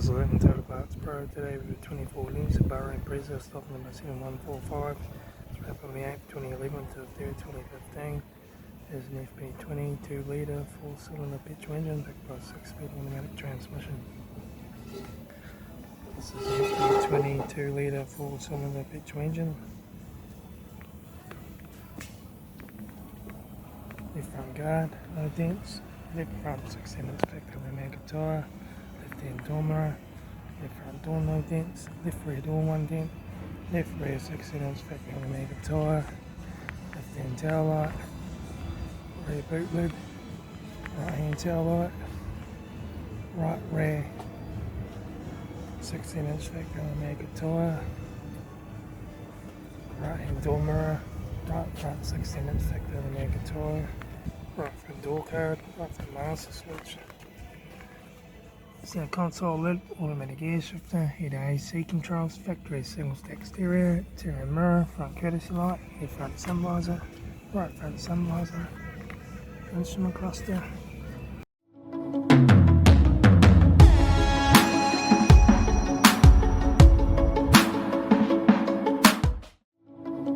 guys, welcome to the Parts Pro. Today with a 24 inch Subaru Impreza, stock number 7145. It's wrapped on the 8th 2011 to the 3rd 2015. There's an FP20 2 litre 4-cylinder petrol engine backed by a 6-speed automatic transmission. This is an FP20 2 litre 4-cylinder petrol engine. Left front guard, no dents. Left front 16-inch factory mega tyre. Left hand door mirror. Left front door no dents. Left rear door 1 dent. Left rear 16-inch factory mega tyre. Left hand tail light. Rear boot lid. Right hand tail light. Right rear 16-inch factory mega tyre. Right hand door mirror. Right front 16-inch factory mega tyre. Right front door card, right front master switch. Center console lid, automatic air shifter, heater AC controls, factory single stack stereo, interior mirror, front courtesy light, left front sun visor, right front sun visor, instrument cluster,